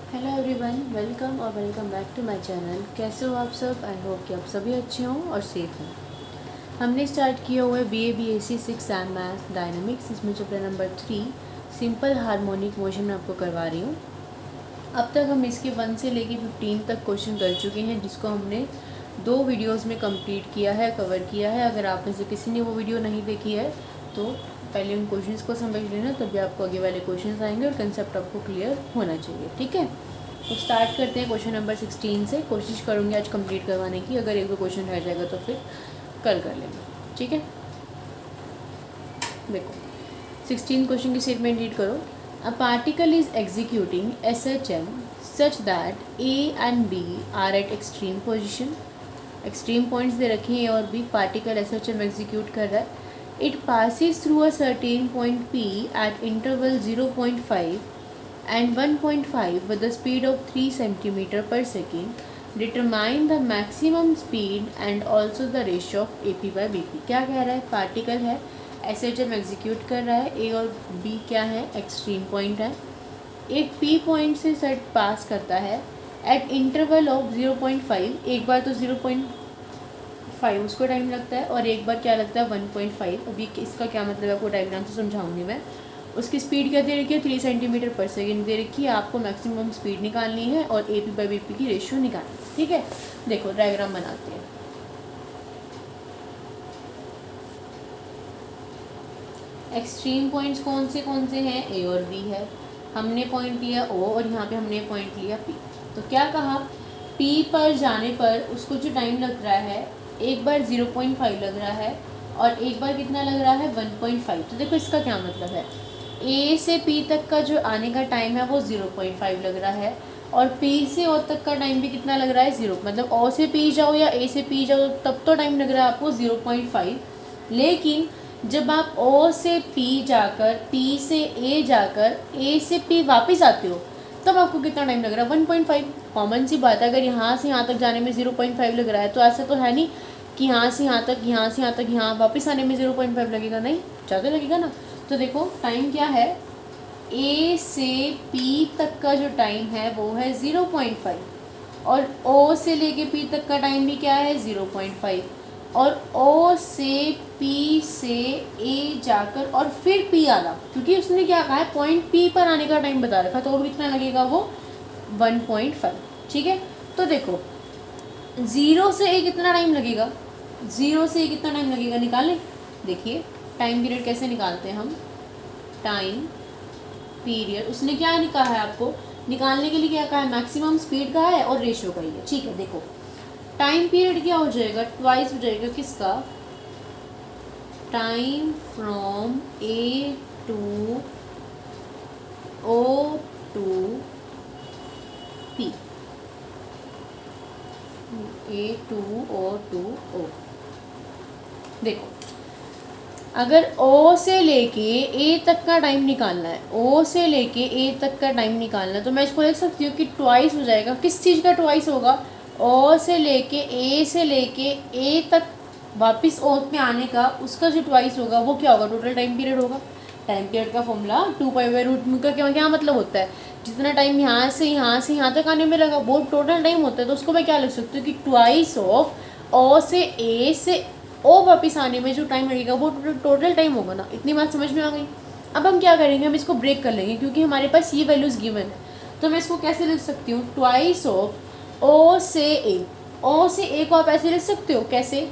Hello everyone, welcome और welcome back to my channel. कैसे हो आप सब? आई होप कि आप सभी अच्छे हों और सेफ हों। हमने स्टार्ट किया हुआ है BA/BSc 6 एम मैथ्स डायनामिक्स। इसमें chapter number 3 simple harmonic motion में आपको करवा रही हूँ। अब तक हम इसके 1 से लेके 15 तक क्वेश्चन कर चुके हैं, जिसको हमने 2 वीडियोज़ में कंप्लीट किया है, कवर किया है। अगर आप में से किसी ने वो वीडियो नहीं देखी है तो पहले उन क्वेश्चंस को समझ लेना, तभी आपको आगे वाले क्वेश्चंस आएंगे और कंसेप्ट आपको क्लियर होना चाहिए। ठीक है, तो स्टार्ट करते हैं क्वेश्चन नंबर 16 से। कोशिश करूँगी आज कंप्लीट करवाने की। अगर एक दो क्वेश्चन रह जाएगा तो फिर कल कर लेंगे। ठीक है, देखो 16 क्वेश्चन की स्टेटमेंट रीड करो। A particle is executing SHM such that A and B are at extreme position. Extreme points दे रखे हैं A और B। पार्टिकल SHM एग्जीक्यूट कर रहा है। It passes through a certain point P eight interval 0.5 and 1.5 with the speed of 3 centimeter per second. Determine the maximum speed and also the ratio of AP by BP। क्या कह रहा है? Particle है, SHM execute कर रहा है, A और B क्या है? एक्सट्रीम पॉइंट है। एक P पॉइंट से सेट पास करता है एट इंटरवल ऑफ 0.5। एक बार तो 0.5 उसको टाइम लगता है और एक बार क्या लगता है 1.5। अभी इसका क्या मतलब है आपको डायग्राम से समझाऊंगी मैं। उसकी स्पीड क्या दे रखी है? 3 सेंटीमीटर पर सेकेंड दे रखी है। आपको मैक्सिमम स्पीड निकालनी है और AP बाई BP की रेशियो निकालनी है। ठीक है, देखो डायग्राम बनाते हैं। एक्सट्रीम पॉइंट्स कौन से हैं? A और B है। हमने पॉइंट लिया O और यहाँ पे हमने पॉइंट लिया P। तो क्या कहा? P पर जाने पर उसको जो टाइम लग रहा है, एक बार 0.5 लग रहा है और एक बार कितना लग रहा है? 1.5। तो देखो इसका क्या मतलब है, A से P तक का जो आने का टाइम है वो 0.5 लग रहा है और P से O तक का टाइम भी कितना लग रहा है? 0। मतलब O से P जाओ या A से P जाओ तब तो टाइम लग रहा है आपको 0.5। लेकिन जब आप O से P जाकर P से A जाकर A से P वापस आते हो तब आपको कितना टाइम लग रहा है? 1.5। कॉमन सी बात है, अगर यहाँ से यहाँ तक जाने में 0.5 लग रहा है तो ऐसा तो है नहीं कि यहाँ से यहाँ तक, यहाँ से यहाँ तक, यहाँ वापस आने में 0.5 लगेगा। नहीं, ज़्यादा लगेगा ना। तो देखो टाइम क्या है, A से P तक का जो टाइम है वो है 0.5 और O से लेके P तक का टाइम भी क्या है? 0.5। और O से P से A जाकर और फिर P आना, क्योंकि उसने क्या कहा है, पॉइंट P पर आने का टाइम बता रखा, तो वो कितना लगेगा? वो 1.5। ठीक है, तो देखो 0 से A कितना टाइम लगेगा? 0 से A कितना टाइम लगेगा निकालें। देखिए टाइम पीरियड कैसे निकालते हैं हम। टाइम पीरियड उसने क्या कहा है आपको निकालने के लिए? क्या कहा है? मैक्सिमम स्पीड का है और रेशियो का ही है। ठीक है, देखो टाइम पीरियड क्या हो जाएगा? ट्वाइस हो जाएगा किसका? Time from A to O to P। A to O to O। देखो अगर O से लेके A तक का टाइम निकालना है, O से लेके A तक का टाइम निकालना है, तो मैं इसको लिख सकती हूँ कि ट्वाइस हो जाएगा। किस चीज़ का ट्वाइस होगा? O से लेके A तक वापस O में आने का, उसका जो ट्वाइस होगा वो क्या होगा? टोटल टाइम पीरियड होगा। टाइम पीरियड का फॉर्मूला 2π/√में का क्या मतलब होता है? जितना टाइम यहाँ से यहाँ तक आने में लगा वो टोटल टाइम होता है। तो उसको मैं क्या लिख सकती हूँ कि ट्वाइस ऑफ O से A से O वापस आने में जो टाइम लगेगा वो टोटल टाइम होगा ना। इतनी बात समझ में आ गई। अब हम क्या करेंगे, हम इसको ब्रेक कर लेंगे क्योंकि हमारे पास ये वैल्यूज़ गिवन है। तो मैं इसको कैसे लिख सकती हूँ? ट्वाइस ऑफ O से A। O से A को आप ऐसे लिख सकते हो, कैसे?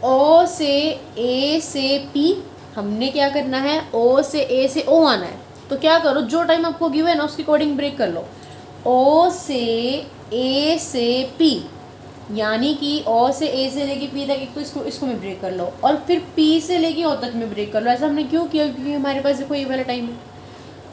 O से A से P। हमने क्या करना है? O से A से O आना है। तो क्या करो, जो टाइम आपको गिवन है ना उसके अकॉर्डिंग ब्रेक कर लो। O से A से P, यानी कि O से A से लेके P तक एक तो इसको में ब्रेक कर लो और फिर P से लेके O तक में ब्रेक कर लो। ऐसा हमने क्यों किया? क्योंकि हमारे पास देखो ये वाला टाइम है।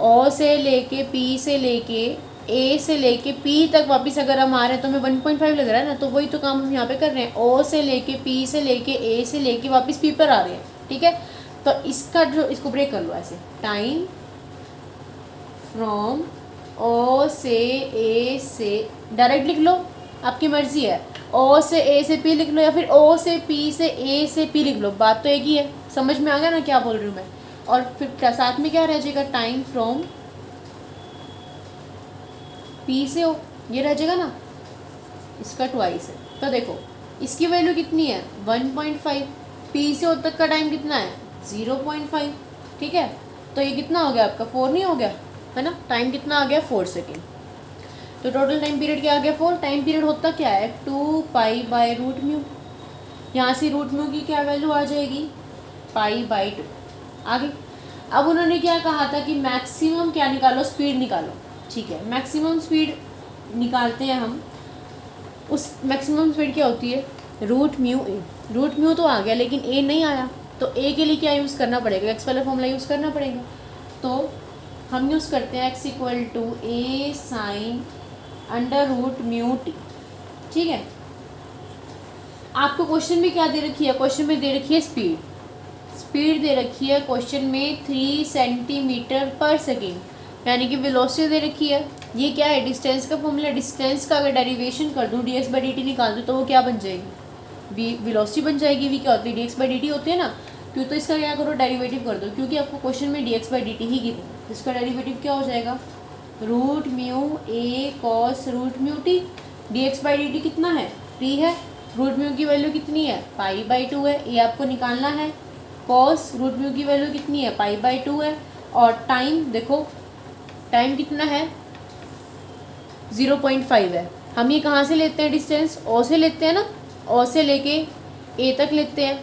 O से लेके P से लेके A से लेके P तक वापस अगर हम आ रहे हैं तो हमें 1.5 लग रहा है ना। तो वही तो काम हम यहाँ पे कर रहे हैं। O से लेके P से लेके A से लेके वापस P पर आ रहे हैं। ठीक है, तो इसका जो इसको ब्रेक कर लो ऐसे। टाइम फ्रॉम O से A से, डायरेक्ट लिख लो आपकी मर्जी है। O से A से P लिख लो या फिर O से P से A से P लिख लो, बात तो एक ही है। समझ में आ गया ना क्या बोल रही हूँ मैं? और फिर साथ में क्या रह जाएगा? टाइम फ्रॉम पी से ओ, ये रह जाएगा ना, इसका ट्वाइस है। तो देखो इसकी वैल्यू कितनी है 1.5, पी से ओ तक का टाइम कितना है 0.5, ठीक है। तो ये कितना हो गया आपका 4 नहीं हो गया, है ना, टाइम कितना आ गया 4 सेकेंड। तो टोटल टाइम पीरियड क्या आ गया 4। टाइम पीरियड होता क्या है 2 पाई बाई रूट म्यू, यहाँ से रूट म्यू की क्या वैल्यू आ जाएगी पाई बाई 2 आगे। अब उन्होंने क्या कहा था कि मैक्सिमम क्या निकालो, स्पीड निकालो, ठीक है। मैक्सिमम स्पीड निकालते हैं हम। उस मैक्सिमम स्पीड क्या होती है रूट म्यू ए। रूट म्यू तो आ गया लेकिन ए नहीं आया, तो ए के लिए क्या यूज़ करना पड़ेगा, एक्स वाला फॉर्मूला यूज़ करना पड़ेगा। तो हम यूज़ करते हैं x equal to a sine under root mu t, ठीक है। आपको क्वेश्चन में क्या दे रखी है, क्वेश्चन में दे रखी है स्पीड, स्पीड दे रखी है क्वेश्चन में 3 सेंटीमीटर पर सेकेंड, यानी कि वेलोसिटी दे रखी है। ये क्या है डिस्टेंस का फॉर्मूला, डिस्टेंस का अगर डेरिवेशन कर दूँ dx बाई dt निकाल दूँ तो वो क्या बन जाएगी v वेलोसिटी बन जाएगी। v क्या होती है dx बाई dt होती है ना, क्यों, तो इसका क्या करो डेरिवेटिव कर दो, क्योंकि आपको क्वेश्चन में dx बाई dt ही गिवन है। इसका डेरिवेटिव क्या हो जाएगा root mu a cos root mu t. dx by dt कितना है 3 है, रूट म्यू की वैल्यू कितनी है पाई बाई 2 है, ये आपको निकालना है। कॉस रूट म्यू की वैल्यू कितनी है पाई बाई 2 है, और टाइम देखो टाइम कितना है 0.5 है। हम ये कहाँ से लेते हैं डिस्टेंस, ओ से लेते हैं ना, ओ से लेके ए तक लेते हैं,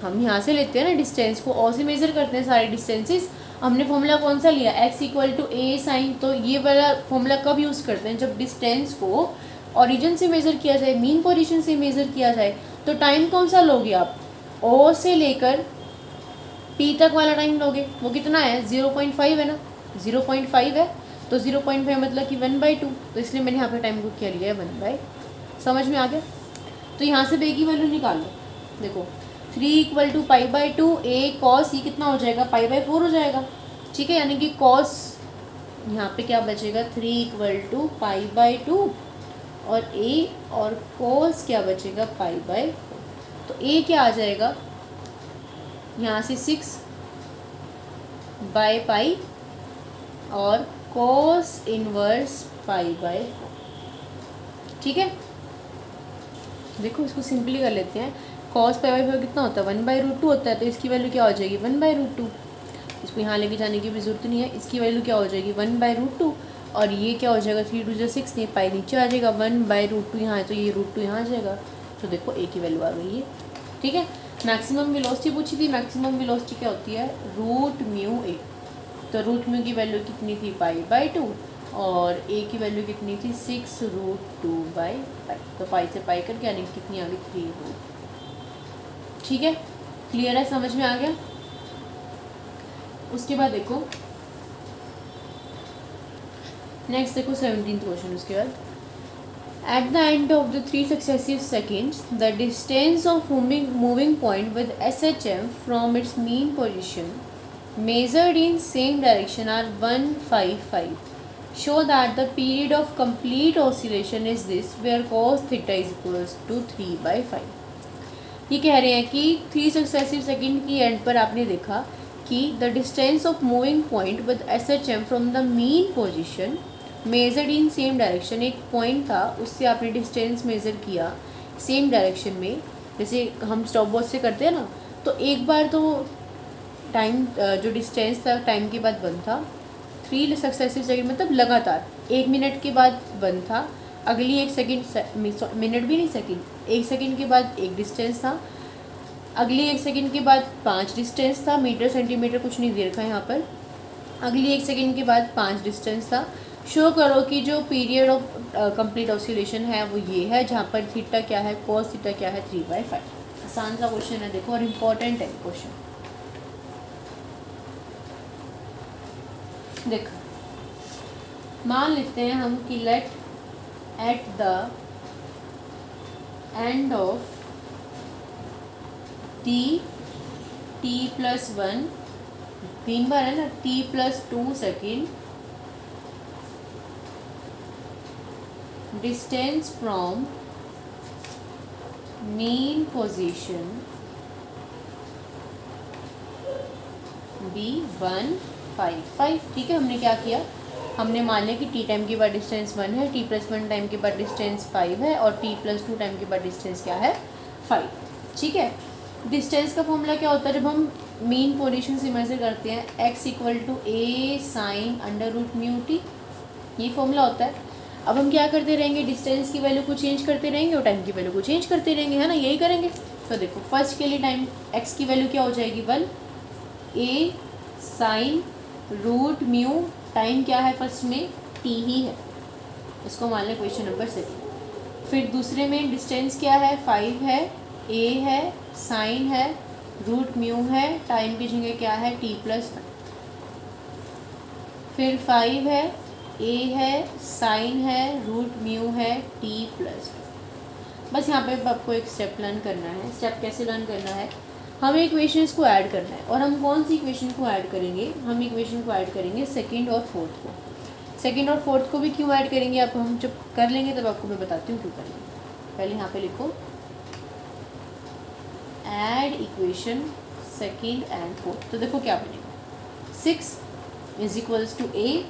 हम यहाँ से लेते हैं ना डिस्टेंस को, ओ से मेज़र करते हैं सारे डिस्टेंसेस। हमने फॉर्मूला कौन सा लिया x equal to a sine, तो ये वाला फॉर्मूला कब यूज़ करते हैं जब डिस्टेंस को ओरिजिन से मेज़र किया जाए, मीन पोजीशन से मेज़र किया जाए। तो टाइम कौन सा लोगे आप, ओ से लेकर पी तक वाला टाइम लोगे, वो कितना है 0.5 है ना, 0.5 है, तो 0.5 मतलब कि 1/2, तो इसलिए मैंने यहाँ पे टाइम को क्या लिया है 1/, समझ में आ गया। तो यहाँ से बे की वैल्यू निकाल लो, देखो 3 equal to pi by 2 a cos, ये कितना हो जाएगा पाई बाई 4 हो जाएगा, ठीक है। यानी कि कॉस यहाँ पे क्या बचेगा 3 इक्वल टू पाई बाई 2 और ए, और कॉस क्या बचेगा पाई बाई 4। तो ए क्या आ जाएगा यहाँ से 6 बाई पाई और कॉस इनवर्स पाई बाई 4, ठीक है। देखो इसको सिंपली कर लेते हैं, कॉस पाई बाई 4 कितना होता है 1/√2 होता है, तो इसकी वैल्यू क्या हो जाएगी 1/√2। इसको यहाँ लेके जाने की भी ज़रूरत नहीं है, इसकी वैल्यू क्या हो जाएगी 1/√2, और ये क्या हो जाएगा 3 2 6, ये पाई नीचे आ जाएगा 1/√2 यहाँ है, तो ये √2 यहाँ आ जाएगा। तो देखो ए की वैल्यू आ गई है, ठीक है। मैक्सिमम वेलोसिटी पूछी थी, मैक्सिमम वेलोसिटी क्या होती है रूट म्यू ए, तो रूट म्यू की वैल्यू कितनी थी पाई बाई 2 और ए की वैल्यू कितनी थी 6√2/पाई, तो पाई से पाई करके यानी कितनी आ गई 3 ठीक है। क्लियर है, समझ में आ गया। उसके बाद देखो नेक्स्ट, देखो 17th क्वेश्चन। उसके बाद at the end of the 3 successive seconds the distance of moving point with SHM from its mean position measured in same direction are 155. Show that the period of complete oscillation is this where cos theta is equals to 3/5. ये कह रहे हैं कि 3 successive second की and पर आपने देखा कि the distance of moving point with SHM from the mean position measured in same direction. एक पॉइंट था उससे आपने डिस्टेंस मेज़र किया सेम डायरेक्शन में, जैसे हम स्टॉप वॉच से करते हैं ना, तो एक बार तो टाइम जो डिस्टेंस था टाइम के बाद 1 था, 3 सक्सेसिव सेकेंड मतलब लगातार 1 मिनट के बाद 1 था, अगली 1 सेकेंड, मिनट भी नहीं सेकेंड, 1 सेकेंड के बाद 1 डिस्टेंस था, अगली 1 सेकेंड के बाद 5 डिस्टेंस था, मीटर सेंटीमीटर कुछ नहीं दे रखा है यहाँ पर, अगली 1 सेकेंड के बाद 5 डिस्टेंस था। शो करो कि जो पीरियड ऑफ कंप्लीट ऑसिलेशन है वो ये है, जहाँ पर थीटा क्या है कॉस थीटा क्या है 3/5। आसान सा क्वेश्चन है देखो, और इम्पोर्टेंट है क्वेश्चन। देखो मान लेते हैं हम कि let at the end of t +1, 3 बार है ना, t+2 second distance from mean position be 155। ठीक है, हमने क्या किया हमने मान लिया कि टी टाइम के बाद डिस्टेंस 1 है, टी प्लस 1 टाइम के बाद डिस्टेंस 5 है और टी प्लस 2 टाइम के बाद डिस्टेंस क्या है 5। ठीक है, डिस्टेंस का फॉर्मूला क्या होता है जब हम मीन पोजीशन से मेजर करते हैं, x equal to a sine under root mu t, ये फॉर्मूला होता है। अब हम क्या करते रहेंगे, डिस्टेंस की वैल्यू को चेंज करते रहेंगे और टाइम की वैल्यू को चेंज करते रहेंगे, है ना, यही करेंगे। तो देखो फर्स्ट के लिए टाइम x की वैल्यू क्या हो जाएगी 1 ए साइन रूट म्यू, टाइम क्या है फर्स्ट में t ही है, इसको मान लें क्वेश्चन नंबर 2। फिर दूसरे में डिस्टेंस क्या है 5 है, a है, साइन है, रूट म्यू है, टाइम की जगह क्या है t प्लस 1। फिर 5 है, a है, साइन है, रूट म्यू है, t प्लस 2। बस यहाँ पे आपको एक स्टेप लर्न करना है। स्टेप कैसे लर्न करना है, हमें इक्वेशंस को ऐड करना है। और हम कौन सी इक्वेशन को ऐड करेंगे, हम इक्वेशन को ऐड करेंगे सेकंड और फोर्थ को। सेकंड और फोर्थ को भी क्यों ऐड करेंगे, अब हम जब कर लेंगे तब आपको मैं बताती हूँ क्यों करेंगे। पहले यहाँ पे लिखो add equation second and fourth. तो देखो क्या बनेगा, 6 is equals to a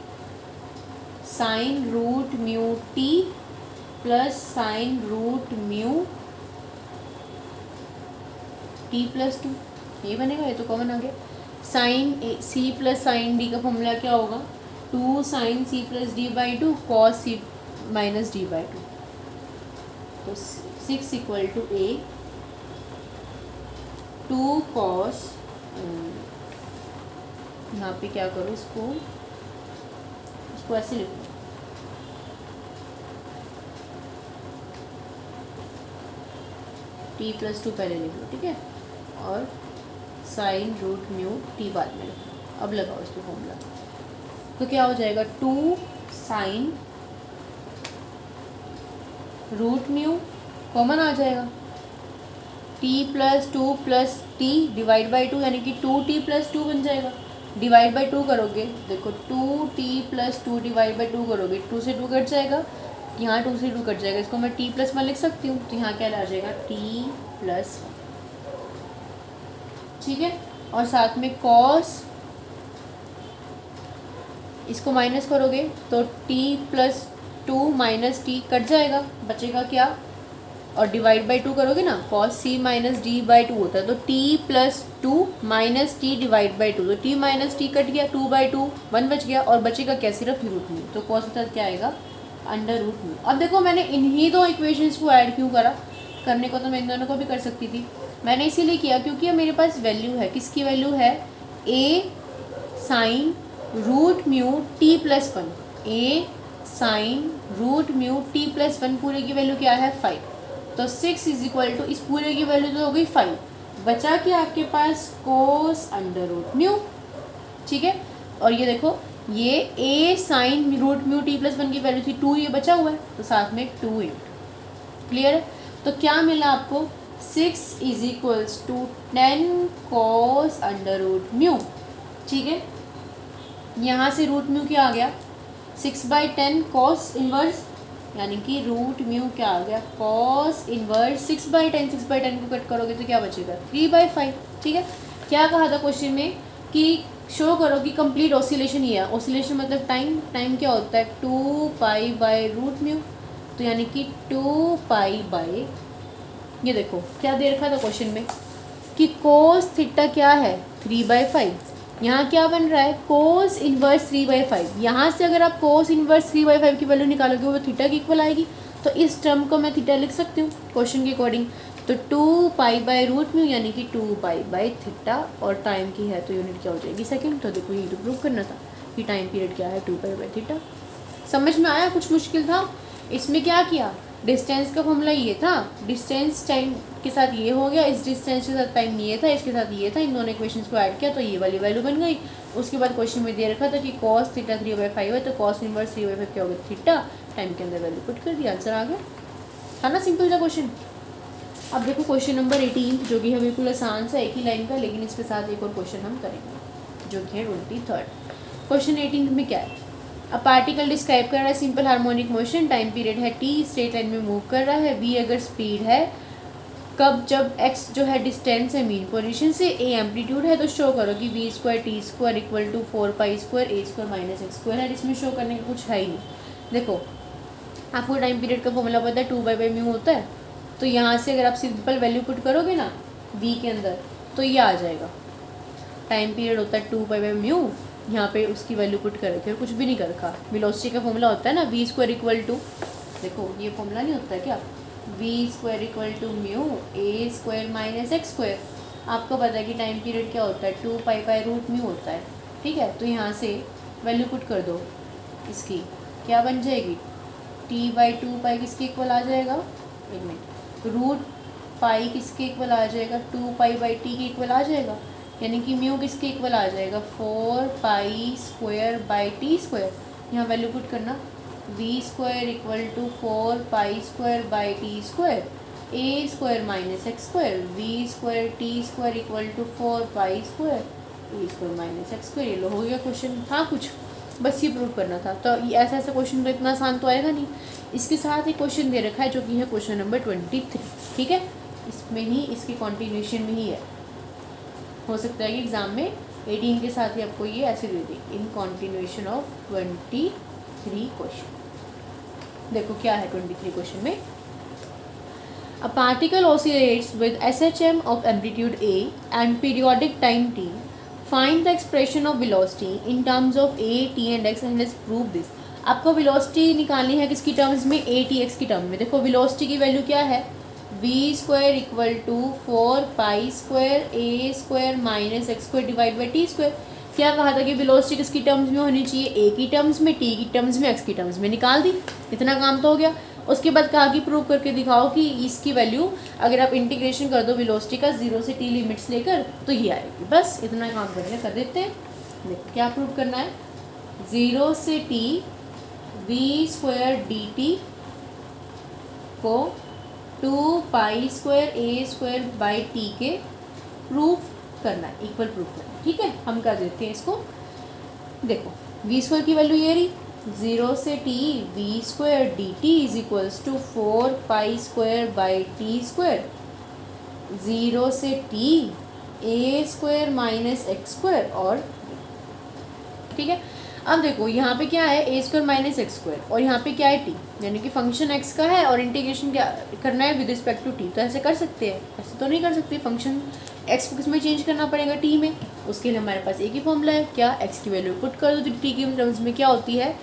sine root mu t plus sine root mu t plus 2, ये बनेगा, ये तो कॉमन आ गया। Sine c plus sine d का फॉर्मूला क्या होगा, 2 sine c plus d by 2 cos c minus d by 2। तो 6 इक्वल टू ए 2 कॉस, यहाँ पे क्या करो, इसको ऐसे लिखो, टी प्लस 2 पहले लिख लो, ठीक है, और साइन रूट म्यू टी बाद में लिखो। अब लगाओ इसको फॉर्मूला, तो क्या हो जाएगा 2 साइन रूट म्यू कॉमन आ जाएगा, t plus 2 plus T divide by 2 यानी कि 2t प्लस 2 बन जाएगा। डिवाइड बाई 2 करोगे, देखो 2t प्लस 2 डिवाइड बाई 2 करोगे, 2 से 2 कट जाएगा, यहाँ 2 से 2 कट जाएगा, इसको मैं t प्लस 1 लिख सकती हूँ। तो यहाँ क्या आ जाएगा t प्लस 1, ठीक है। और साथ में कॉस, इसको माइनस करोगे तो t plus 2 minus t cut जाएगा, बचेगा क्या, और डिवाइड बाई 2 करोगे ना, cos c minus d by 2 होता है, तो t plus 2 minus t divide by 2, तो t माइनस टी कट गया, 2 बाई 2 1 बच गया, और बचेगा क्या, सिर्फ रूट म्यू। तो कॉस के साथ क्या आएगा, अंडर रूट म्यू। अब देखो मैंने इन्हीं दो इक्वेशंस को ऐड क्यों करा, करने को तो मैं इन दोनों को भी कर सकती थी, मैंने इसीलिए किया क्योंकि अब मेरे पास वैल्यू है, किसकी वैल्यू है, a sine root mu t plus 1, a sine root mu t plus 1, पूरे की वैल्यू क्या है 5। तो 6 इज इक्वल टू, इस पूरे की वैल्यू तो हो गई 5, बचा कि आपके पास कोस अंडर रूट म्यू, ठीक है। और ये देखो ये a sine root mu t plus 1 की वैल्यू थी 2, ये बचा हुआ है, तो साथ में 2 इंटू, क्लियर है। तो क्या मिला आपको, 6 is equals to 10 cos under root mu, ठीक है। यहाँ से रूट म्यू क्या आ गया, 6/10 कॉस इनवर्स, यानी कि रूट म्यू क्या आ गया, कॉस इनवर्स 6/10, 6/10 को कट करोगे तो क्या बचेगा 3/5, ठीक है। क्या कहा था क्वेश्चन में कि शो करो कि कंप्लीट ऑसिलेशन ही है, ऑसिलेशन मतलब टाइम क्या होता है 2 पाई बाय रूट म्यू, तो यानी कि 2 पाई बाय, ये देखो क्या दे रखा था क्वेश्चन में कि कोस थीटा क्या है 3/5, यहाँ क्या बन रहा है कोस इन्वर्स 3/5। यहाँ से अगर आप कोस इन्वर्स 3/5 की वैल्यू निकालोगे वो थीटा की इक्वल आएगी, तो इस टर्म को मैं थीटा लिख सकती हूँ क्वेश्चन के अकॉर्डिंग। तो 2 पाई बाय रूट म्यू यानी कि 2 पाई बाय थीटा, और टाइम की है तो यूनिट क्या हो जाएगी सेकंड। तो देखो ये तो प्रूव करना था कि टाइम पीरियड क्या है 2 पाई बाय थीटा। समझ में आया, कुछ मुश्किल था इसमें। क्या किया, डिस्टेंस का फॉर्मूला ये था, डिस्टेंस टाइम के साथ ये हो गया, इस डिस्टेंस के साथ टाइम ये था, इसके साथ ये था, इन दोनों इक्वेशंस को ऐड किया तो ये वाली वैल्यू बन गई। उसके बाद क्वेश्चन में दे रखा था कि कॉस थीटा 3/5 है, तो कॉस इनवर्स 3/5 क्या होगा थीटा, टाइम के अंदर वैल्यू पुट कर दिया, आंसर आ गया, था ना, सिंपल सा क्वेश्चन। अब देखो क्वेश्चन नंबर 18 जो कि है बिल्कुल आसान सा, एक ही लाइन का, लेकिन इसके साथ एक और क्वेश्चन हम करेंगे जो कि है 23rd। क्वेश्चन 18 में क्या है, अब पार्टिकल डिस्क्राइब कर रहा है simple harmonic motion, time period है t, स्ट्रेट लाइन में मूव कर रहा है, v अगर स्पीड है, कब, जब x जो है डिस्टेंस है मीन पोजीशन से, a एम्पलीट्यूड है, तो शो करो कि v square t square equal to 4 square a square minus x square है। इसमें शो करने का कुछ है ही नहीं। देखो आपको टाइम पीरियड का फॉर्मूला पता है 2 होता है, तो यहाँ से अगर आप सिंपल वैल्यू पुट करोगे ना v के अंदर तो ये आ जाएगा। टाइम पीरियड होता है 2 यहाँ पे उसकी वैल्यू पुट कर रखी है, कुछ भी नहीं कर रखा। वेलोसिटी का फॉर्मूला होता है ना v स्क्वायर इक्वल टू, देखो ये फॉर्मूला नहीं होता है क्या, v square equal to a square minus x square. आपको पता है कि टाइम पीरियड क्या होता है 2 होता है। ठीक है, तो यहाँ से वैल्यू पुट कर दो इसकी, क्या बन जाएगी t/2 किसके इक्वल आ जाएगा, एक मिनट, रूट पाई किसके इक्वल आ जाएगा 2 के इक्वल आ जाएगा, यानी कि किसके इक्वल आ जाएगा 4 स्क्वायर बाई टी स्क्वायर। यहाँ वैल्यू पुट करना, v square equal to 4 square by T square a square minus x square, v square t square equal to 4 square a square minus x square. ये लो हो गया question. हाँ कुछ बस ये प्रूव करना था। तो ये ऐसा क्वेश्चन तो इतना आसान तो आएगा नहीं। इसके साथ एक क्वेश्चन दे रखा है जो कि है क्वेश्चन नंबर 23। ठीक है, इसमें ही इसकी कॉन्टिन्यूशन में ही है। हो सकता है कि एग्जाम में 18 के साथ ही आपको ये ऐसे दे दी, इन कॉन्टिन्यूशन ऑफ 23 क्वेश्चन। देखो क्या है 23 क्वेश्चन में, a particle oscillates with SHM of amplitude a and periodic time t, find the expression of velocity in terms of a, t and x and let's prove this. आपको velocity निकालनी है किसकी terms में, a, t, x की term में। देखो velocity की value क्या है, v square equal to 4 square a square minus x square divide by T square. क्या कहा था कि वेलोसिटी किसकी टर्म्स में होनी चाहिए, a की टर्म्स में, t की टर्म्स में, x की टर्म्स में। निकाल दी, इतना काम तो हो गया। उसके बाद कहा कि प्रूव करके दिखाओ कि इसकी वैल्यू अगर आप इंटीग्रेशन कर दो वेलोसिटी का 0 से t लिमिट्स लेकर तो ये आएगी। बस इतना काम कर देते हैं। देखो क्या प्रूव करना है, 0 से t v स्क्वायर dt को 2 square a square by T के प्रूफ करना है, इक्वल प्रूफ करना है। ठीक है, हम कर देते हैं इसको। देखो v स्क्वायर की वैल्यू ये रही, 0 से t v square d t is equals to 4 square by T square, 0 से t a square minus x square. और ठीक है, अब देखो यहाँ पे क्या है a square minus x square और यहाँ पे क्या है t, यानी कि फंक्शन x का है और इंटीग्रेशन क्या करना है विद रिस्पेक्ट टू t। तो ऐसे कर सकते हैं, ऐसे तो नहीं कर सकते। फंक्शन x को किसमें चेंज करना पड़ेगा, t में। उसके लिए हमारे पास एक ही फॉर्मूला है, क्या, x की वैल्यू पुट कर दो तो t की टर्म्स में क्या होती है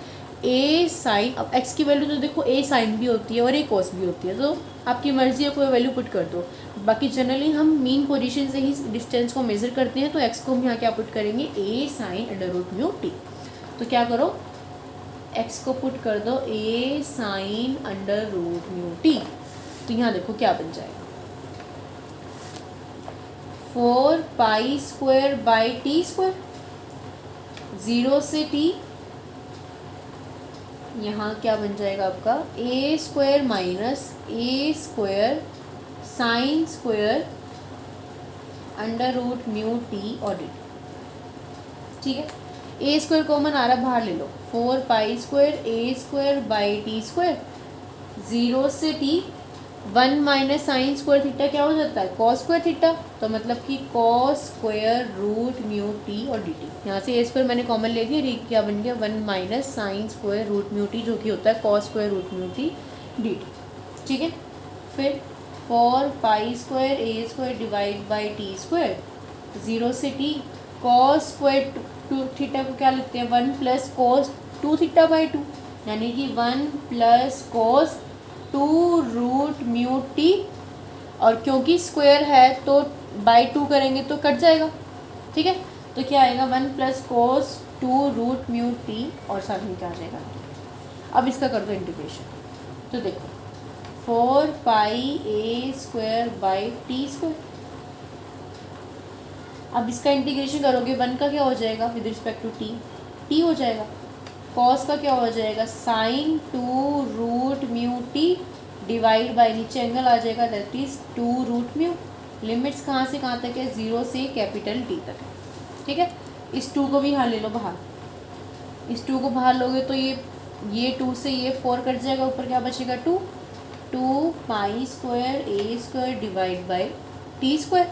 a साइन। अब x की वैल्यू तो देखो a साइन भी होती है और a कॉस भी होती है, तो आपकी मर्जी है कोई वैल्यू पुट कर दो। बाकी जनरली हम मीन पोजीशन से ही डिस्टेंस को मेज़र करते हैं, तो x को हम यहाँ क्या पुट करेंगे, a sine under root mu t। तो क्या करो, x को पुट कर दो a sine under root mu t। तो यहाँ देखो क्या बन जाएगा, 4 स्क्वायर बाई टी स्क्वायर, 0 से t, यहाँ क्या बन जाएगा आपका a square minus a square sine square under root mu t और डी। ठीक है, a स्क्वायर कॉमन आ रहा है, बाहर ले लो, 4 square a square by T square, 0 से t, 1 minus sine square theta क्या हो जाता है, कॉस स्क्वायर थीटा। तो मतलब कि cos square root mu t और डी टी। यहाँ से a स्क्वायर मैंने कॉमन ले लिया, क्या बन गया 1 minus sine square root mu t, जो कि होता है cos square root mu t d t. ठीक है, फिर 4 square a square divide by T square, 0 से t, cos square two theta को क्या लिखते हैं 1 प्लस कॉस 2 थीटा बाई 2, यानी कि 1 plus cos 2 root mu t. और क्योंकि स्क्वायर है तो बाई 2 करेंगे तो कट जाएगा। ठीक है, तो क्या आएगा 1 plus cos 2 root mu t और साथ में क्या आ जाएगा। अब इसका कर दो इंटीग्रेशन, तो देखो 4 a square by T square. अब इसका इंटीग्रेशन करोगे 1 का क्या हो जाएगा विद रिस्पेक्ट टू t हो जाएगा, कॉस का क्या हो जाएगा sine 2 root mu t divide by नीचे एंगल आ जाएगा that is 2 root mu. Limits कहाँ से कहाँ तक है, 0 से कैपिटल T तक है। ठीक है, इस 2 को भी यहाँ ले लो बाहर, इस 2 को बाहर लोगे तो ये 2 से ये 4 कट जाएगा, ऊपर क्या बचेगा 2, 2 pi square a square divide by T square.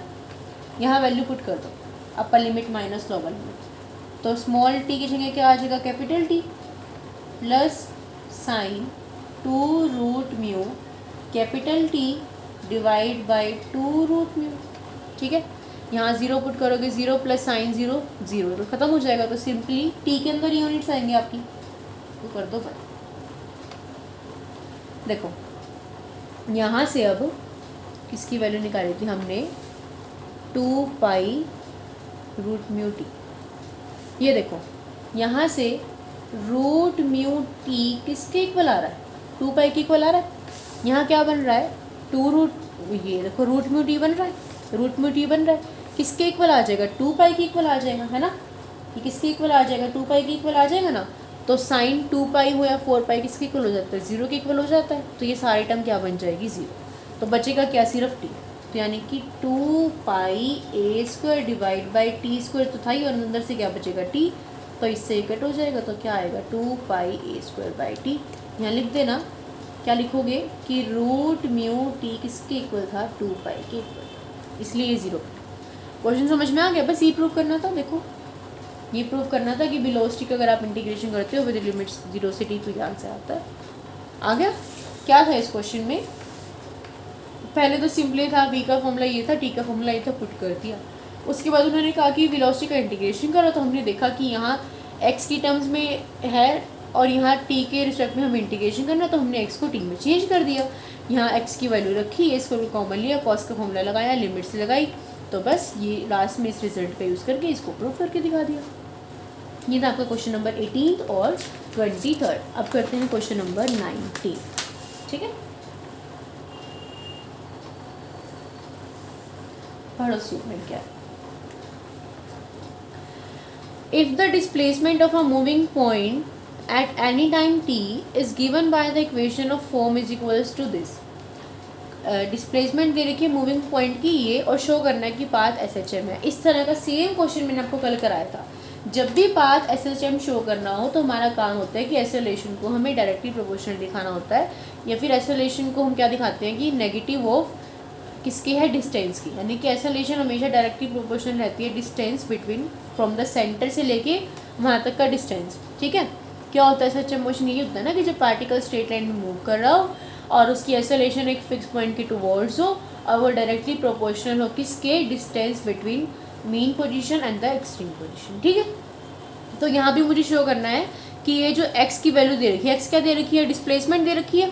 यहाँ वैल्यू पुट कर दो, upper limit minus lower limit, तो स्मॉल टी की जगह क्या आ जाएगा, capital t, plus sine 2 root mu capital t divide by 2 root mu. ठीक है, यहाँ ज़ीरो पुट करोगे, zero plus sine zero zero, तो ख़त्म हो जाएगा। तो सिंपली टी के अंदर यूनिट्स आएंगे आपकी, तो कर दो बट। देखो यहाँ से अब किसकी वैल्यू निकाली थी हमने, 2 पाई रूट म्यू टी। ये देखो यहाँ से रूट म्यू टी किसके इक्वल आ रहा है, 2 पाई के इक्वल आ रहा है। यहाँ क्या बन रहा है, 2 रूट, ये देखो रूट म्यू टी बन रहा है, रूट म्यू टी बन रहा है, किसके इक्वल आ जाएगा, 2 पाई के इक्वल आ जाएगा, है ना। ये किसके इक्वल आ जाएगा, 2 पाई के इक्वल आ जाएगा ना। तो साइन 2 पाई हो या 4 पाई किसके इक्वल हो जाता है, 0 के इक्वल हो जाता है। तो ये सारी टर्म क्या बन जाएगी, 0। तो बचेगा क्या, सिर्फ टी। तो यानी कि 2 pi A square divide by T square तो था ही, और अंदर से क्या बचेगा, टी। तो इससे कट हो जाएगा, तो क्या आएगा, 2 pi A square by T. यहाँ लिख देना, क्या लिखोगे कि रूट म्यू टी किसके इक्वल था, 2 पाई के इक्वल, इसलिए ये 0। क्वेश्चन समझ में आ गया, बस ये प्रूव करना था। देखो ये प्रूव करना था कि वेलोसिटी का अगर आप इंटीग्रेशन करते हो विद लिमिट्स 0 से t, तो यहाँ से आता है। आ गया, क्या था इस क्वेश्चन में, पहले तो सिंपली था, v का फॉर्मूला ये था, t का फॉर्मूला ये था, पुट कर दिया। उसके बाद उन्होंने कहा कि वेलोसिटी का इंटीग्रेशन करो, तो हमने देखा कि यहाँ x की टर्म्स में है और यहाँ t के रिस्पेक्ट में हमें इंटीग्रेशन करना, तो हमने x को t में चेंज कर दिया। यहाँ x की वैल्यू रखी, इसको भी कॉमन लिया, cos का फॉर्मूला लगाया, लिमिट्स लगाई, तो बस ये लास्ट में इस रिजल्ट का यूज़ करके इसको प्रूव करके दिखा दिया। ये था आपका क्वेश्चन नंबर 18 और 23। अब करते हैं क्वेश्चन नंबर 19। ठीक है, पढ़ो स्टेटमेंट क्या है। If the displacement of a moving point at any time t is given by the equation of form is equals to this. Displacement दे रखी है मूविंग पॉइंट की ये, और शो करना है कि पाथ SHM है। इस तरह का सेम क्वेश्चन मैंने आपको कल कराया था। जब भी पाथ SHM शो करना हो तो हमारा काम होता है कि एक्सेलरेशन को हमें डायरेक्टली प्रोपोर्शनल दिखाना होता है, या फिर एक्सेलरेशन को हम क्या दिखाते हैं कि नेगेटिव ऑफ किसकी है, डिस्टेंस की। यानी कि एक्सेलरेशन हमेशा डायरेक्टली प्रोपोर्शनल रहती है distance between, from the centre से लेके वहाँ तक का डिस्टेंस। ठीक है, क्या होता है SHM मोशन, ये होता है ना कि जब पार्टिकल स्ट्रेट लाइन में मूव कर रहा हो और उसकी एक्सेलरेशन एक फिक्स पॉइंट के टुवर्ड्स हो, और वो डायरेक्टली प्रोपोर्शनल हो किसके, distance between mean position and the extreme position. ठीक है, तो यहाँ भी मुझे शो करना है कि ये जो x की वैल्यू दे रखी है, x क्या दे रखी है, डिस्प्लेसमेंट दे रखी है।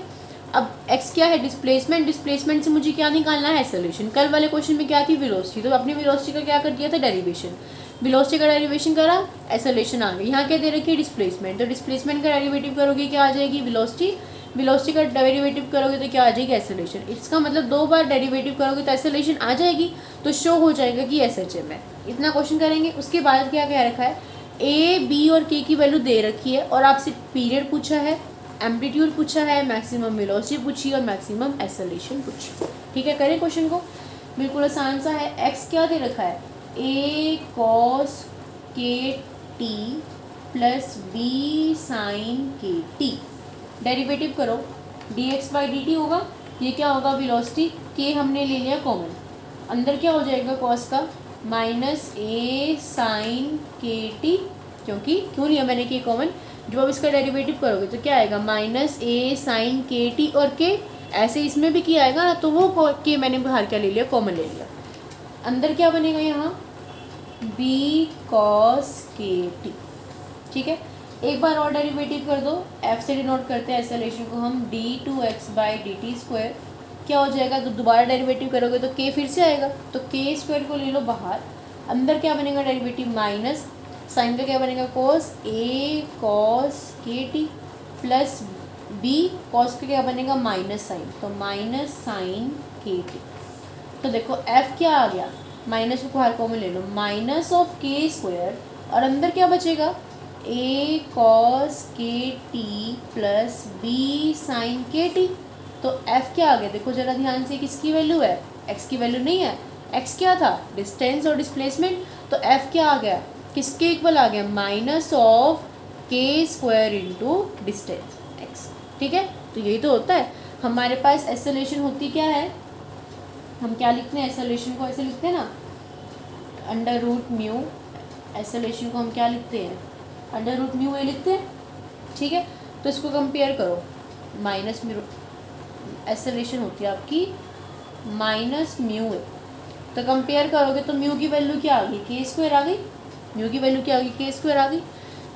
अब x क्या है, डिस्प्लेसमेंट, डिस्प्लेसमेंट से मुझे क्या निकालना है, एक्सेलरेशन। कल वाले क्वेश्चन में क्या थी, वेलोसिटी, तो अपनी वेलोसिटी का क्या कर दिया था, डेरिवेशन। वेलोसिटी का डेरिवेशन करा, एक्सेलरेशन आ गई। यहाँ क्या दे रखी है, डिस्प्लेसमेंट, तो डिस्प्लेसमेंट का डेरिवेटिव करोगे क्या आ जाएगी, वेलोसिटी। वेलोसिटी का डेरिवेटिव करोगे तो क्या आ जाएगी, एक्सेलरेशन। इसका मतलब 2 बार डेरिवेटिव करोगे तो एक्सेलरेशन आ जाएगी, तो शो हो जाएगा कि SHM है। इतना क्वेश्चन करेंगे। उसके बाद क्या कह रखा है, A, B और K की वैल्यू दे रखी है, और आपसे पीरियड पूछा है, एम्पलीट्यूड पूछा है, मैक्सिमम वेलोसिटी पूछी और मैक्सिमम एक्सेलरेशन पूछी। ठीक है, करें क्वेश्चन को, बिल्कुल आसान सा है। x क्या दे रखा है, A cos KT plus B sin KT। Derivative करो, dx बाई dt होगा, ये क्या होगा, वेलोसिटी, k हमने ले लिया कॉमन, अंदर क्या हो जाएगा cos का, माइनस A sin KT, क्योंकि क्यों लिया मैंने k कॉमन, जब आप इसका डेरिवेटिव करोगे तो क्या आएगा, माइनस A sin KT, और k ऐसे इसमें भी k आएगा ना, तो वो k मैंने बाहर क्या ले लिया, कॉमन ले लिया। अंदर क्या बनेगा यहाँ, B cos KT। ठीक है, एक बार और डेरिवेटिव कर दो, f से डिनोट करते हैं एक्सेलरेशन को हम, d2x बाई dt स्क्वायर, क्या हो जाएगा, तो दोबारा डेरिवेटिव करोगे तो k फिर से आएगा, तो k स्क्वायर को ले लो बाहर, अंदर क्या बनेगा डेरिवेटिव, माइनस साइन का क्या बनेगा, cos A cos KT plus b cos का क्या बनेगा, माइनस साइन, तो माइनस साइन KT। तो देखो f क्या आ गया, माइनस को बाहर कॉमन ले लो, माइनस ऑफ k स्क्वायर, और अंदर क्या बचेगा, A cos KT plus B sin KT। तो f क्या आ गया, देखो जरा ध्यान से, किसकी वैल्यू है, x की वैल्यू नहीं है, x क्या था, डिस्टेंस और डिस्प्लेसमेंट, तो f क्या आ गया, किसके इक्वल आ गया, minus of k square into distance x। ठीक है, तो यही तो होता है। हमारे पास एक्सेलरेशन होती क्या है, हम क्या लिखते हैं एक्सेलरेशन को, ऐसे लिखते हैं ना, अंडर रूट म्यू, एक्सेलरेशन को हम क्या लिखते हैं, अंडर रूट म्यू ए लिखते हैं, ठीक है। तो इसको कंपेयर करो, माइनस म्यू, एक्सेलरेशन होती है आपकी माइनस म्यू ए, तो कंपेयर करोगे तो म्यू की वैल्यू क्या आ गई, के स्क्वायर आ गई, म्यू की वैल्यू क्या आ गई, के स्क्वायर आ गई।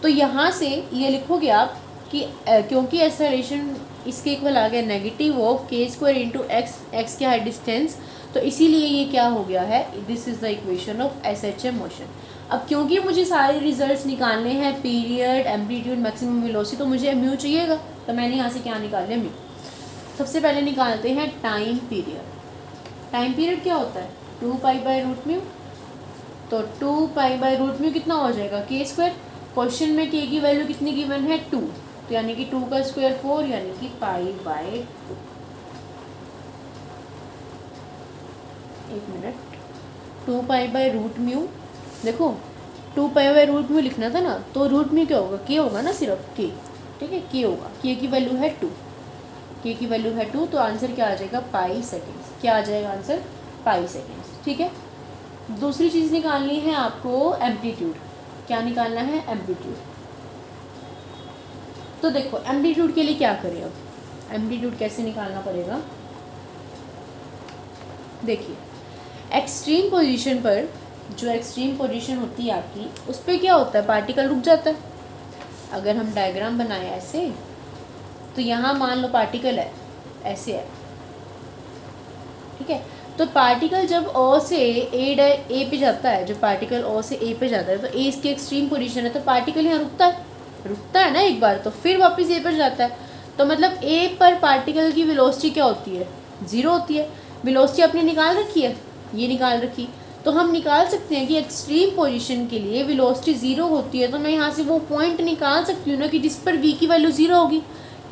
तो यहाँ से ये लिखोगे आप कि क्योंकि एक्सेलरेशन इसके इक्वल आ गया नेगेटिव ऑफ के स्क्वायर इंटू एक्स, एक्स क्या है डिस्टेंस, तो इसीलिए ये क्या हो गया है, this is the equation of SHM motion. अब क्योंकि मुझे सारे रिजल्ट्स निकालने हैं, पीरियड, एम्पलीट्यूड, मैक्सिमम वेलोसिटी, तो मुझे म्यू चाहिएगा, तो मैंने यहाँ से क्या निकाल लिया, म्यू। सबसे पहले निकालते हैं टाइम पीरियड। टाइम पीरियड क्या होता है, 2π/रूट म्यू, तो 2π/रूट म्यू कितना हो जाएगा, के स्क्वायर। क्वेश्चन में के की वैल्यू कितनी गिवन है, 2, तो यानी कि 2 का स्क्वायर 4, यानी कि π/2। एक मिनट, 2π/रूट म्यू, देखो 2π/रूट म्यू लिखना था ना, तो रूट म्यू क्या होगा, के होगा ना, सिर्फ के, ठीक है, के होगा, के की वैल्यू है 2, के की वैल्यू है 2, तो आंसर क्या आ जाएगा, पाई सेकेंड्स। क्या आ जाएगा आंसर, पाई सेकेंड्स, ठीक है। दूसरी चीज़ निकालनी है आपको एम्पलीट्यूड। क्या निकालना है, एम्पलीट्यूड। तो देखो एम्पलीट्यूड के लिए क्या करें, अब एम्पलीट्यूड कैसे निकालना पड़ेगा, देखिए एक्सट्रीम पोजीशन पर, जो एक्सट्रीम पोजीशन होती है आपकी, उस पर क्या होता है, पार्टिकल रुक जाता है। अगर हम डायग्राम बनाए ऐसे, तो यहाँ मान लो पार्टिकल है, ऐसे है, ठीक है। तो पार्टिकल जब ओ से ए पे जाता है, जब पार्टिकल ओ से ए पे जाता है, तो ए इसकी एक्सट्रीम पोजीशन है, तो पार्टिकल यहाँ रुकता है ना एक बार, तो फिर वापस ए पर जाता है। तो मतलब ए पर पार्टिकल की वेलोसिटी क्या होती है, 0 होती है। वेलोसिटी आपने निकाल रखी है, ये निकाल रखी, तो हम निकाल सकते हैं कि एक्सट्रीम पोजीशन के लिए वेलोसिटी 0 होती है, तो मैं यहाँ से वो पॉइंट निकाल सकती हूँ ना कि जिस पर वी की वैल्यू 0 होगी।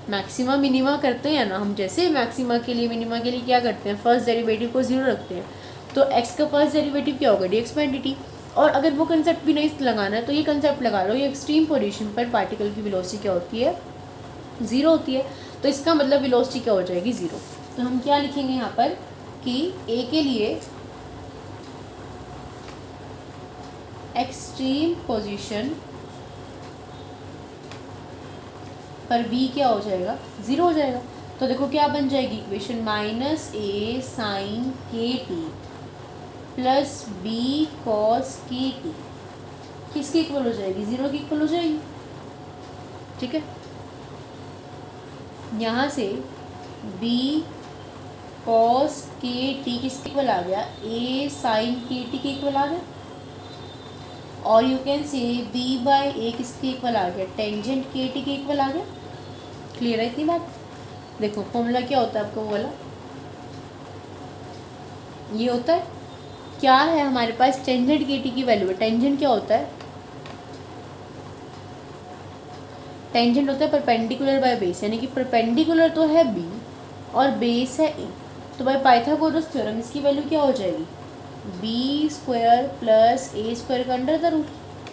मैक्सिमा मिनिमा करते हैं ना हम, जैसे मैक्सिमा के लिए मिनिमा के लिए क्या करते हैं, फर्स्ट डेरिवेटिव को 0 रखते हैं, तो एक्स का फर्स्ट डेरिवेटिव क्या होगा, dx/dt। और अगर वो कंसेप्ट भी नहीं लगाना है तो ये कंसेप्ट लगा लो, ये एक्सट्रीम पोजीशन पर पार्टिकल की वेलोसिटी क्या होती है, 0 होती है, तो इसका मतलब वेलोसिटी क्या हो जाएगी, 0। तो हम क्या लिखेंगे यहाँ पर कि ए के लिए एक्सट्रीम पोजीशन पर v क्या हो जाएगा, 0 हो जाएगा। तो देखो क्या बन जाएगी equation, -a sin kt plus b cos kt किसके इक्वल हो जाएगी, 0 की इक्वल हो जाएगी, ठीक है। यहाँ से b cos kt किसके इक्वल आ गया, a sin kt के इक्वल आ गया, और यू कैन से b/a किसके इक्वल आ गया, टेंजेंट kt के इक्वल आ गया। क्लियर है इतनी बात। देखो फॉर्मूला क्या होता है आपको, वो वाला ये होता है, क्या है हमारे पास, टेंजेंट kt की वैल्यू है। टेंजेंट क्या होता है, टेंजेंट होता है परपेंडिकुलर बाय बेस, यानी कि परपेंडिकुलर तो है b और बेस है a, तो बाय पाइथागोरस थ्योरम इसकी वैल्यू क्या हो जाएगी, b² प्लस a² का अंडर द रूट,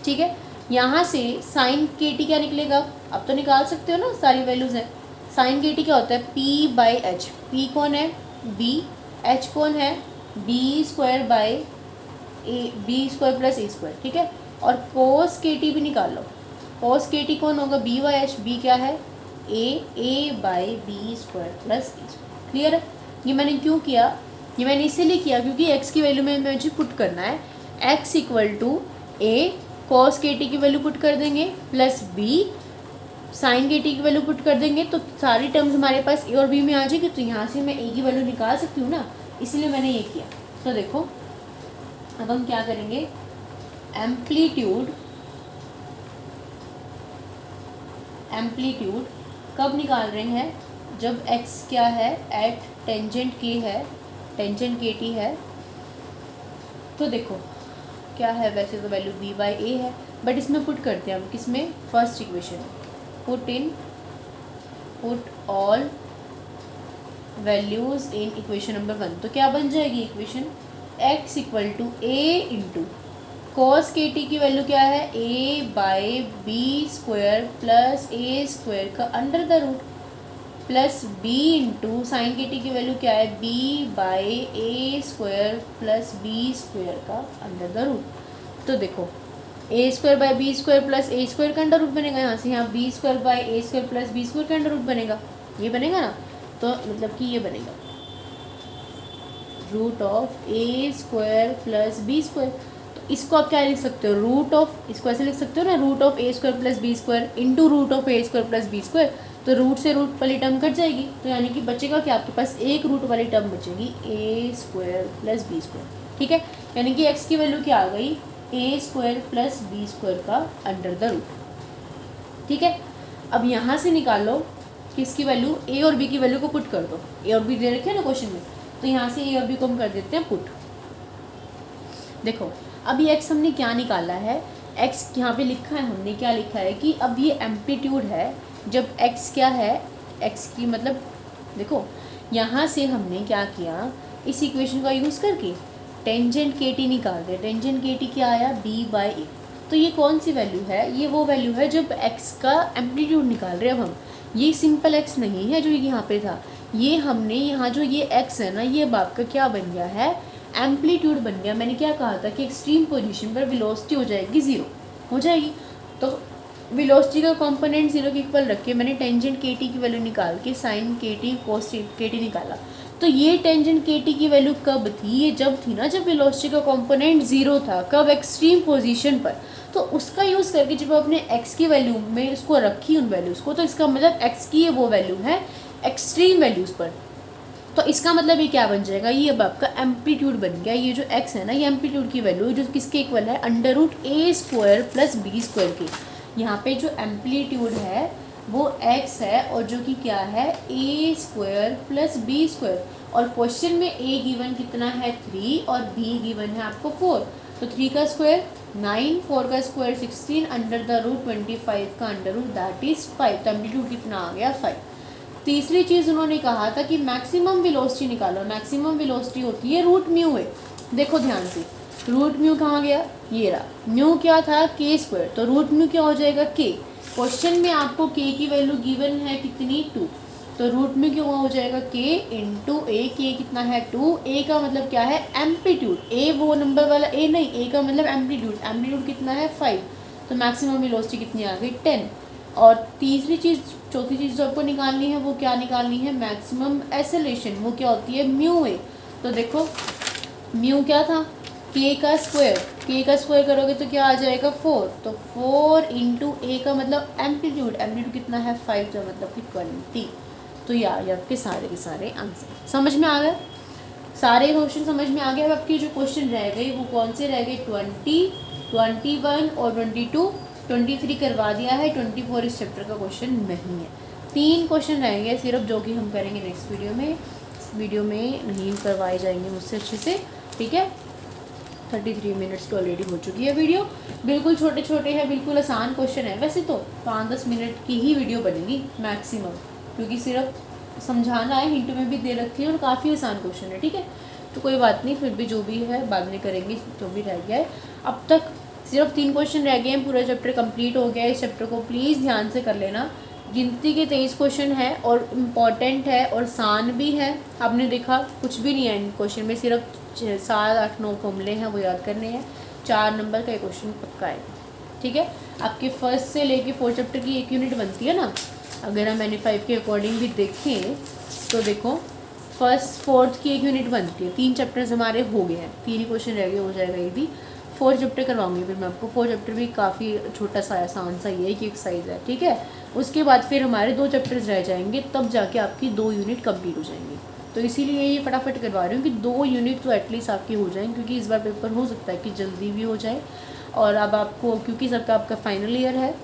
ठीक है। यहाँ से साइन kt क्या निकलेगा, अब तो निकाल सकते हो ना, सारी वैल्यूज़ हैं। साइन kt क्या होता है, p/h, p कौन है, b, h कौन है, b² प्लस a², ठीक है। और cos kt भी निकाल लो, cos kt कौन होगा, b/h, b क्या है, a/b² प्लस a²। क्लियर है। ये मैंने क्यों किया, ये मैंने इसीलिए किया क्योंकि x की वैल्यू में मुझे पुट करना है, x = a cos kt की वैल्यू पुट कर देंगे प्लस b साइन kt की वैल्यू पुट कर देंगे, तो सारी टर्म्स हमारे पास a और b में आ जाएगी, तो यहाँ से मैं a की वैल्यू निकाल सकती हूँ ना, इसलिए मैंने ये किया। तो देखो अब हम क्या करेंगे, एम्पलीट्यूड कब निकाल रहे हैं, जब x क्या है, एट टेंजेंट k है, टेंजेंट kt है। तो देखो क्या है, वैसे तो वैल्यू b/a है, बट इसमें पुट करते हैं हम, किसमें, first equation, put all values in equation number 1। तो क्या बन जाएगी equation, x = a into cos kt की वैल्यू क्या है, a/b² प्लस a² का under the root, plus B into sine K T की वैल्यू क्या है, B by A square plus B square का अंडर द रूट। तो देखो A square by B square plus A square का under root बनेगा, यहाँ से यहाँ b square by A square plus B square का अंडर रूट बनेगा, ये बनेगा ना। तो मतलब कि ये बनेगा root of a square plus B square. तो इसको आप क्या लिख सकते हो, रूट ऑफ, इसको ऐसे लिख सकते हो ना, root of a square plus B square into root of a square plus B square. तो रूट से रूट वाली टर्म कट जाएगी, तो यानी कि बचेगा क्या, आपके पास एक रूट वाली टर्म बचेगी ए स्क्वायर प्लस बी स्क्वायर। ठीक है, यानी कि एक्स की वैल्यू क्या आ गई, ए स्क्वायर प्लस बी स्क्वायर का अंडर द रूट। ठीक है, अब यहाँ से निकाल लो किसकी वैल्यू, ए और बी की वैल्यू को पुट कर दो। ए और बी दे रखे हैं ना क्वेश्चन में, तो यहाँ से ए और बी को हम कर देते हैं पुट। देखो अब ये एक्स हमने क्या निकाला है, एक्स यहाँ पे लिखा है, हमने क्या लिखा है कि अब ये एम्पलीट्यूड है जब एक्स क्या है, एक्स की मतलब देखो यहाँ से हमने क्या किया, इस इक्वेशन का यूज़ करके टेंजेंट के टी निकाल दे। टेंजेंट के टी क्या आया, बी बाई ए। तो ये कौन सी वैल्यू है, ये वो वैल्यू है जब एक्स का एम्पलीट्यूड निकाल रहे हैं अब हम। ये सिंपल एक्स नहीं है जो यहाँ पे था, ये हमने यहाँ जो ये एक्स है ना, ये अब आपका क्या बन गया है, एम्पलीट्यूड बन गया। मैंने क्या कहा था कि एक्सट्रीम पोजीशन पर वेलोसिटी हो जाएगी ज़ीरो, हो जाएगी। तो वेलोसिटी का कंपोनेंट जीरो के इक्वल रख के मैंने टेंजेंट के टी की वैल्यू निकाल के साइन के टी कोस के टी निकाला। तो ये टेंजेंट के टी की वैल्यू कब थी, ये जब थी ना जब वेलोसिटी का कंपोनेंट ज़ीरो था, कब, एक्सट्रीम पोजीशन पर। तो उसका यूज़ करके जब आपने एक्स की वैल्यू में उसको रखी उन वैल्यूज़ को, तो इसका मतलब एक्स की ये वो वैल्यू है एक्सट्रीम वैल्यूज़ पर। तो इसका मतलब ये क्या बन जाएगा, ये अब आपका एम्पलीट्यूड बन गया। ये जो एक्स है ना, ये एम्पलीट्यूड की वैल्यू जो किसके इक्वल है, अंडर रूट ए स्क्वायर प्लस बी स्क्वायर की। यहाँ पे जो एम्पलीट्यूड है वो एक्स है और जो कि क्या है, ए स्क्वायर प्लस बी स्क्वायर। और क्वेश्चन में ए गिवन कितना है 3 और बी गिवन है आपको 4। तो 3 का स्क्वायर 9, 4 का स्क्वायर 16, अंडर द रूट 25 का अंडर रूट दैट इज़ 5। तो एम्पलीट्यूड कितना आ गया, 5। तीसरी चीज़ उन्होंने कहा था कि मैक्सिमम वेलोसिटी निकालो। मैक्सिमम वेलोसिटी होती है रूट म्यू है। देखो ध्यान से, रूट म्यू कहाँ गया, ये रहा। म्यू क्या था, के स्क्वायर, तो रूट म्यू क्या हो जाएगा, के। क्वेश्चन में आपको के की वैल्यू गिवन है कितनी, 2। तो रूट म्यू क्यों हो जाएगा, के इंटू ए। के कितना है, 2। ए का मतलब क्या है, एम्पलीट्यूड। ए वो नंबर वाला ए नहीं, ए का मतलब एम्पलीट्यूड। एम्पलीट्यूड कितना है, 5। तो मैक्सिमम वेलोसिटी कितनी आ गई, 10। और तीसरी चीज़, चौथी चीज़ जो आपको निकालनी है वो क्या निकालनी है, मैक्सिमम एक्सेलरेशन। वो क्या होती है, म्यू ए। तो देखो म्यू क्या था, के का स्क्वायर। के का स्क्वायर करोगे तो क्या आ जाएगा, 4। तो 4 इंटू ए का मतलब एम्पलीट्यूड। एम्पलीट्यूड कितना है, 5, जो मतलब कि 20। तो ये आपके सारे के सारे आंसर समझ में आ गए, सारे क्वेश्चन समझ में आ गए। अब आपके जो क्वेश्चन रह गए वो कौन से रह गए, 20, 21 और 22। 23 करवा दिया है, 24 इस चैप्टर का क्वेश्चन नहीं है। 3 क्वेश्चन रहेंगे सिर्फ, जो कि हम करेंगे नेक्स्ट वीडियो में। इस वीडियो में नहीं करवाए जाएंगे मुझसे अच्छे से, ठीक है। 33 मिनट्स की ऑलरेडी हो चुकी है वीडियो। बिल्कुल छोटे छोटे हैं, बिल्कुल आसान क्वेश्चन है। वैसे तो 5-10 मिनट की ही वीडियो बनेगी मैक्सिमम, क्योंकि सिर्फ समझाना है, हिंट में भी दे रखी है और काफ़ी आसान क्वेश्चन है, ठीक है। तो कोई बात नहीं, फिर भी जो भी है बाद में करेंगे, जो भी रह गया है। अब तक सिर्फ 3 क्वेश्चन रह गए हैं, पूरा चैप्टर कंप्लीट हो गया है। इस चैप्टर को प्लीज़ ध्यान से कर लेना। गिनती के 23 क्वेश्चन है और इम्पॉर्टेंट है और आसान भी है। आपने देखा कुछ भी नहीं है इन क्वेश्चन में, सिर्फ 7, 8, 9 फॉर्मूले हैं, वो याद करने हैं। 4 नंबर का क्वेश्चन पक्का है, ठीक है। आपके फर्स्ट से लेके 4 चैप्टर की 1 यूनिट बनती है ना। अगर हम NE5 के अकॉर्डिंग भी देखें तो देखो, फर्स्ट 4th की 1 यूनिट बनती है। 3 चैप्टर्स हमारे हो गए हैं, 3 ही क्वेश्चन रह गए, हो जाएगा ये भी। 4 चैप्टर करवाऊंगी फिर मैं आपको। 4 चैप्टर भी काफ़ी छोटा सा आसान सा ही है, एक एक्सरसाइज है, ठीक है। उसके बाद फिर हमारे 2 चैप्टर्स रह जाएंगे, तब जाके आपकी 2 यूनिट कंप्लीट हो जाएंगी। तो इसीलिए ये फटाफट करवा रही हूँ कि 2 यूनिट तो एटलीस्ट आपकी हो जाएंगी, क्योंकि इस बार पेपर हो सकता है कि जल्दी भी हो जाए। और अब आपको, क्योंकि सबका आपका फाइनल ईयर है,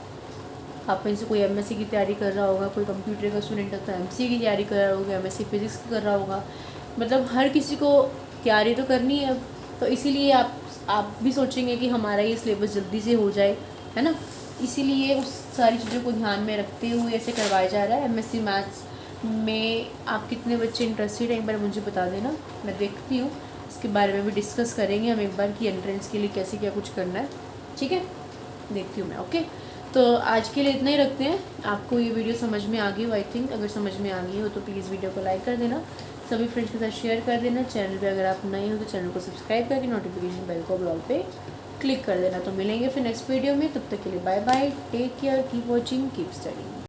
आप में से कोई MSc की तैयारी कर रहा होगा, कोई कंप्यूटर का स्टूडेंट है तो MCA की तैयारी कर रहा होगा, MSc फिजिक्स की कर रहा होगा, मतलब हर किसी को तैयारी तो करनी है। तो इसीलिए आप भी सोचेंगे कि हमारा ये सिलेबस जल्दी से हो जाए, है ना। इसीलिए उस सारी चीज़ों को ध्यान में रखते हुए ऐसे करवाया जा रहा है। MSc मैथ्स में आप कितने बच्चे इंटरेस्टेड हैं, एक बार मुझे बता देना, मैं देखती हूँ। इसके बारे में भी डिस्कस करेंगे हम एक बार कि एंट्रेंस के लिए कैसे क्या कुछ करना है, ठीक है। देखती हूँ मैं, ओके। तो आज के लिए इतना ही रखते हैं। आपको ये वीडियो समझ में आ गई हो आई थिंक। अगर समझ में आ गई हो तो प्लीज़ वीडियो को लाइक कर देना, सभी फ्रेंड्स के साथ शेयर कर देना। चैनल पे अगर आप नए हो तो चैनल को सब्सक्राइब करके नोटिफिकेशन बेल को ब्लॉग पे क्लिक कर देना। तो मिलेंगे फिर नेक्स्ट वीडियो में, तब तक के लिए bye bye, take care, keep watching, keep studying.